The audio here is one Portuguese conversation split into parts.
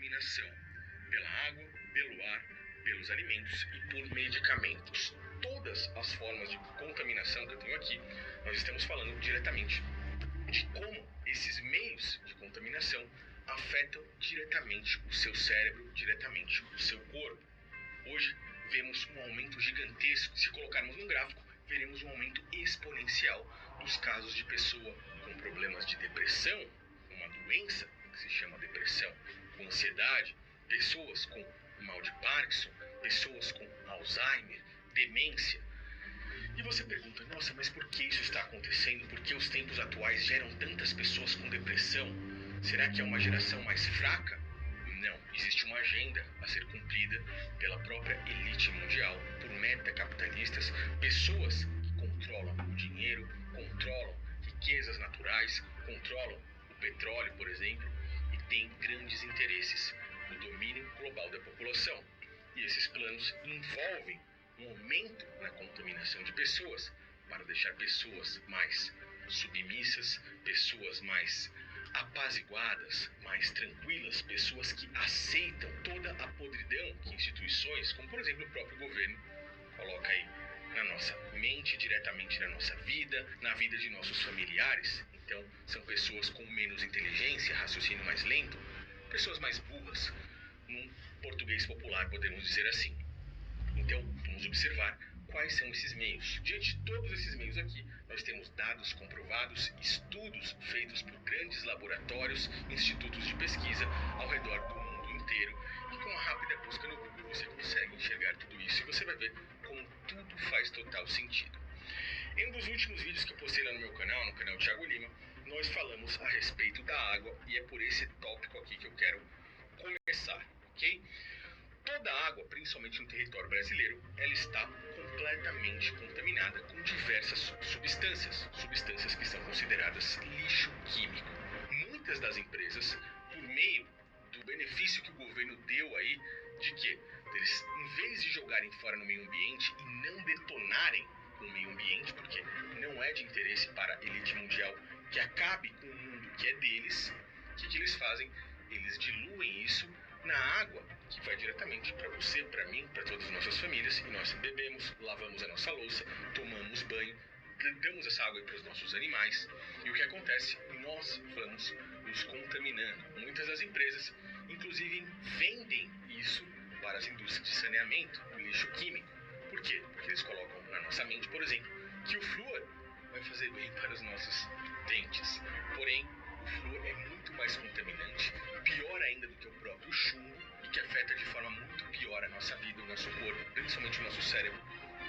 contaminação pela água, pelo ar, pelos alimentos e por medicamentos. Todas as formas de contaminação que eu tenho aqui, nós estamos falando diretamente de como esses meios de contaminação afetam diretamente o seu cérebro, diretamente o seu corpo. Hoje vemos um aumento gigantesco. Se colocarmos no gráfico, veremos um aumento exponencial dos casos de pessoa com problemas de depressão, uma doença que se chama depressão, com ansiedade, pessoas com mal de Parkinson, pessoas com Alzheimer, demência. E você pergunta, nossa, mas por que isso está acontecendo? Por que os tempos atuais geram tantas pessoas com depressão? Será que é uma geração mais fraca? Não, existe uma agenda a ser cumprida pela própria elite mundial, por meta-capitalistas, pessoas que controlam o dinheiro, controlam riquezas naturais, controlam o petróleo, por exemplo, e têm grandes interesses no domínio global da população. E esses planos envolvem um aumento na contaminação de pessoas, para deixar pessoas mais submissas, pessoas mais apaziguadas, mais tranquilas, pessoas que aceitam toda a podridão que instituições, como por exemplo o próprio governo, coloca aí na nossa mente, diretamente na nossa vida, na vida de nossos familiares. Então, são pessoas com menos inteligência, raciocínio mais lento, pessoas mais burras, num português popular, podemos dizer assim. Então, vamos observar quais são esses meios. Diante de todos esses meios aqui, nós temos dados comprovados, estudos feitos por grandes laboratórios, institutos de pesquisa ao redor do mundo inteiro. E com uma rápida busca no Google você consegue enxergar tudo isso e você vai ver como tudo faz total sentido. Em um dos últimos vídeos que eu postei lá no meu canal, no canal Thiago Lima, nós falamos a respeito da água e é por esse tópico aqui que eu quero começar, ok? Toda a água, principalmente no território brasileiro, ela está completamente contaminada com diversas substâncias que são consideradas lixo químico. Muitas das empresas, por meio do benefício que o governo deu aí, de que eles, em vez de jogarem fora no meio ambiente e não detonarem com o meio ambiente, porque não é de interesse para a elite mundial que acabe com o mundo que é deles, o que eles fazem? Eles diluem isso na água, que vai diretamente para você, para mim, para todas as nossas famílias, e nós bebemos, lavamos a nossa louça, tomamos banho, damos essa água para os nossos animais, e o que acontece? Nós vamos nos contaminando. Muitas das empresas, inclusive, vendem isso para as indústrias de saneamento, o lixo químico. Por quê? Porque eles colocam na nossa mente, por exemplo, que o flúor vai fazer bem para os nossos dentes. Porém, o flúor é muito mais contaminante, pior ainda do que o próprio chumbo, e que afeta de forma muito pior a nossa vida, o nosso corpo, principalmente o nosso cérebro,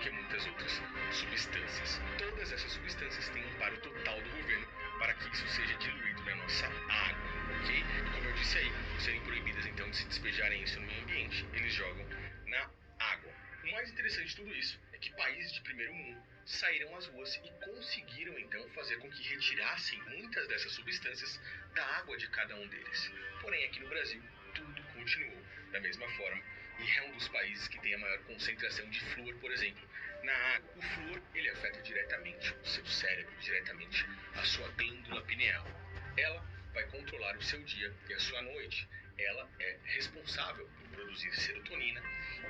que muitas outras substâncias. Todas essas substâncias têm um amparo total do governo para que isso seja diluído na nossa água, ok? E como eu disse aí, serem proibidas então de se despejarem isso no meio ambiente, eles jogam na água. O mais interessante de tudo isso é que países de primeiro mundo saíram às ruas e conseguiram então fazer com que retirassem muitas dessas substâncias da água de cada um deles. Porém, aqui no Brasil, tudo continuou da mesma forma e é um dos países que tem a maior concentração de flúor, por exemplo, na água. O flúor, ele afeta diretamente o seu cérebro, diretamente a sua glândula pineal. Ela vai controlar o seu dia e a sua noite. Ela é responsável por produzir serotonina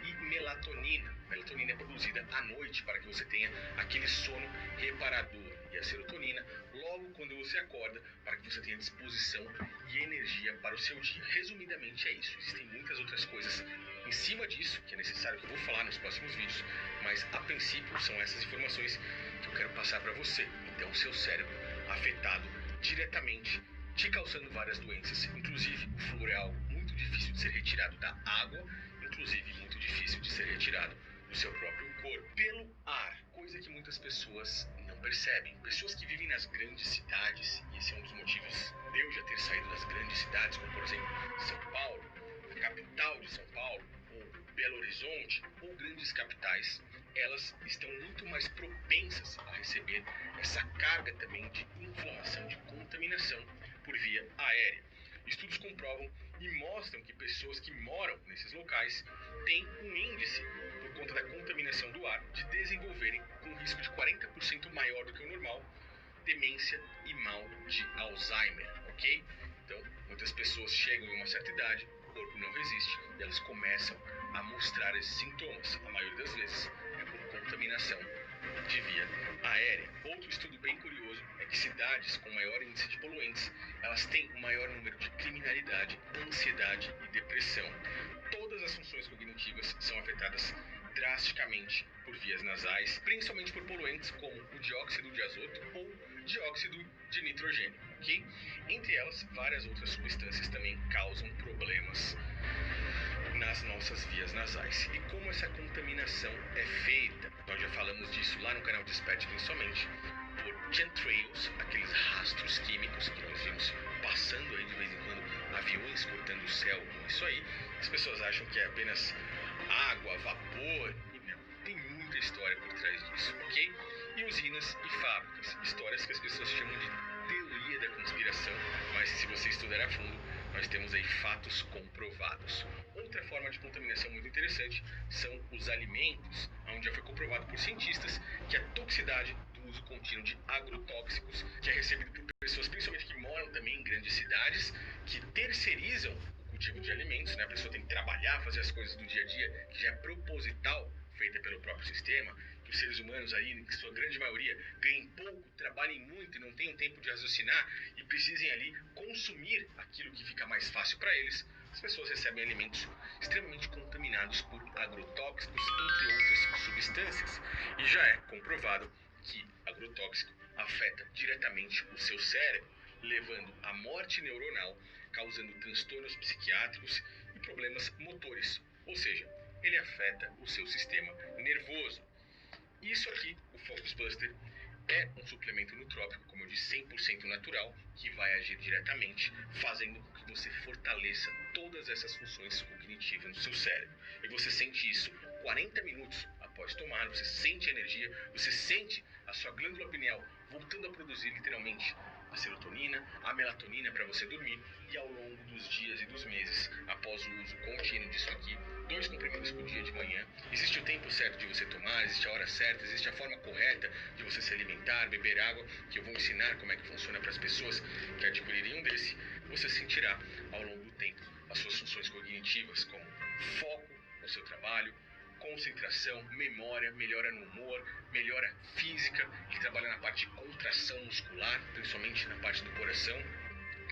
e melatonina. A melatonina é produzida à noite para que você tenha aquele sono reparador. E a serotonina, logo quando você acorda, para que você tenha disposição e energia para o seu dia. Resumidamente é isso. Existem muitas outras coisas em cima disso, que é necessário que eu vou falar nos próximos vídeos, mas a princípio são essas informações que eu quero passar para você. Então, o seu cérebro afetado diretamente, te causando várias doenças, inclusive o flúor é algo muito difícil de ser retirado da água, inclusive muito difícil de ser retirado do seu próprio corpo. Pelo ar, coisa que muitas pessoas não percebem. Pessoas que vivem nas grandes cidades, e esse é um dos motivos de eu já ter saído das grandes cidades, como por exemplo São Paulo, a capital de São Paulo, ou Belo Horizonte, ou grandes capitais, elas estão muito mais propensas a receber essa carga também de inflamação, de contaminação por via aérea. Estudos comprovam e mostram que pessoas que moram nesses locais têm um índice, por conta da contaminação do ar, de desenvolverem, com um risco de 40% maior do que o normal, demência e mal de Alzheimer, ok? Então, muitas pessoas chegam em uma certa idade, o corpo não resiste e elas começam a mostrar esses sintomas. A maioria das vezes é por contaminação de via aérea. Outro estudo bem curioso é que cidades com maior índice de poluentes, elas têm um maior número de criminalidade, ansiedade e depressão. Todas as funções cognitivas são afetadas drasticamente por vias nasais, principalmente por poluentes como o dióxido de azoto ou dióxido de nitrogênio, ok? Entre elas, várias outras substâncias também causam problemas nas nossas vias nasais. E como essa contaminação é feita? Nós já falamos disso lá no canal Desperte, principalmente por chemtrails, aqueles rastros químicos que nós vimos passando aí de vez em quando, aviões cortando o céu com isso aí. As pessoas acham que é apenas água, vapor, e não, tem muita história por trás disso, ok? E usinas e fábricas, histórias que as pessoas chamam de teoria da conspiração, mas se você estudar a fundo, nós temos aí fatos comprovados. Outra forma de contaminação muito interessante são os alimentos, onde já foi comprovado por cientistas que a toxicidade do uso contínuo de agrotóxicos, que é recebido por pessoas principalmente que moram também em grandes cidades, que terceirizam o cultivo de alimentos, né? A pessoa tem que trabalhar, fazer as coisas do dia a dia, que já é proposital, feita pelo próprio sistema, que os seres humanos aí, em sua grande maioria, ganhem pouco, trabalhem muito e não tenham tempo de raciocinar e precisem ali consumir aquilo que fica mais fácil para eles. As pessoas recebem alimentos extremamente contaminados por agrotóxicos, entre outras substâncias. E já é comprovado que agrotóxico afeta diretamente o seu cérebro, levando à morte neuronal, causando transtornos psiquiátricos e problemas motores. Ou seja, ele afeta o seu sistema nervoso. Isso aqui, o Focus Buster, é um suplemento nutrópico, como eu disse, 100% natural, que vai agir diretamente, fazendo com que você fortaleça todas essas funções cognitivas no seu cérebro. E você sente isso 40 minutos após tomar, você sente a energia, você sente a sua glândula pineal voltando a produzir literalmente a serotonina, a melatonina para você dormir, e ao longo dos dias e dos meses, após o uso contínuo disso aqui, 2 comprimidos por dia de manhã, existe o tempo certo de você tomar, existe a hora certa, existe a forma correta de você se alimentar, beber água, que eu vou ensinar como é que funciona para as pessoas que adquirirem um desse. Você sentirá ao longo do tempo as suas funções cognitivas, como foco no seu trabalho, concentração, memória, melhora no humor, melhora física. Ele trabalha na parte de contração muscular, principalmente na parte do coração,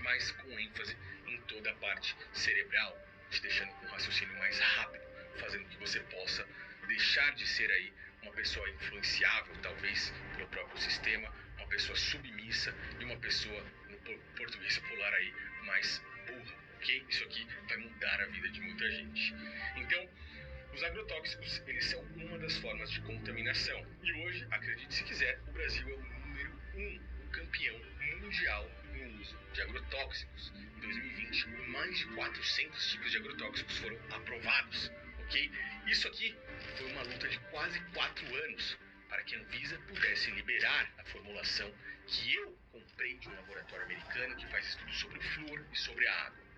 mas com ênfase em toda a parte cerebral, te deixando com um raciocínio mais rápido, fazendo que você possa deixar de ser aí uma pessoa influenciável, talvez, pelo próprio sistema, uma pessoa submissa e uma pessoa, no português popular aí, mais burra, ok? Isso aqui vai mudar a vida de muita gente. Então, os agrotóxicos, eles são uma das formas de contaminação. E hoje, acredite se quiser, o Brasil é o número 1, o campeão mundial no uso de agrotóxicos. Em 2020, mais de 400 tipos de agrotóxicos foram aprovados, ok? Isso aqui foi uma luta de quase 4 anos para que a Anvisa pudesse liberar a formulação que eu comprei de um laboratório americano que faz estudos sobre o flúor e sobre a água.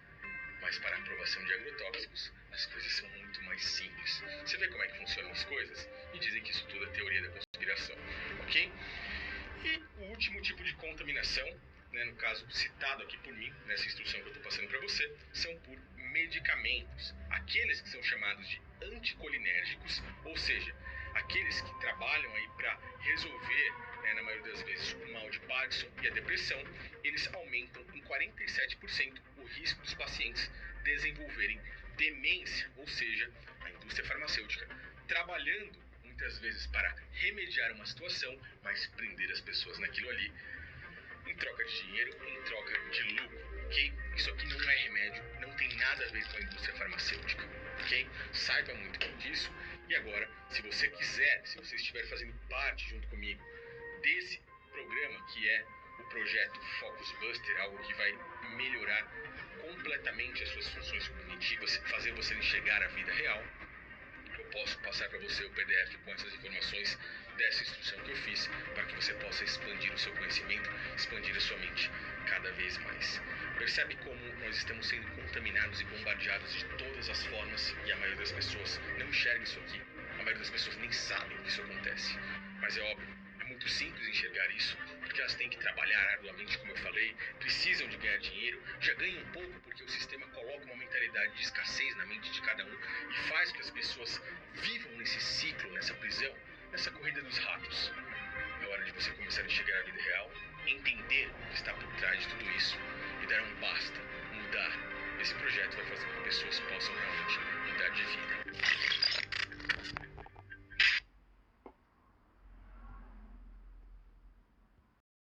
Mas para a aprovação de agrotóxicos, as coisas são muito mais simples. Você vê como é que funcionam as coisas? E dizem que isso tudo é teoria da conspiração, ok? E o último tipo de contaminação, né, no caso citado aqui por mim, nessa instrução que eu estou passando para você, são por medicamentos. Aqueles que são chamados de anticolinérgicos, ou seja, aqueles que trabalham aí para resolver, na maioria das vezes, o mal de Parkinson e a depressão, eles aumentam em 47% o risco dos pacientes desenvolverem demência, ou seja, a indústria farmacêutica trabalhando muitas vezes para remediar uma situação, mas prender as pessoas naquilo ali, em troca de dinheiro, em troca de lucro, ok? Isso aqui não é remédio, não tem nada a ver com a indústria farmacêutica, ok? Saiba muito bem disso. E agora, se você quiser, se você estiver fazendo parte junto comigo desse programa, que é o projeto Focus Buster, algo que vai melhorar completamente as suas funções cognitivas, fazer você enxergar a vida real, eu posso passar para você o PDF com essas informações dessa instrução que eu fiz, para que você possa expandir o seu conhecimento, expandir a sua mente cada vez mais. Percebe como nós estamos sendo contaminados e bombardeados de todas as formas, e a maioria das pessoas não enxerga isso aqui. A maioria das pessoas nem sabem que isso acontece. Mas é óbvio, é muito muito simples enxergar isso, porque elas têm que trabalhar arduamente, como eu falei, precisam de ganhar dinheiro, já ganham um pouco porque o sistema coloca uma mentalidade de escassez na mente de cada um e faz com que as pessoas vivam nesse ciclo, nessa prisão, nessa corrida dos ratos. É hora de você começar a enxergar a vida real em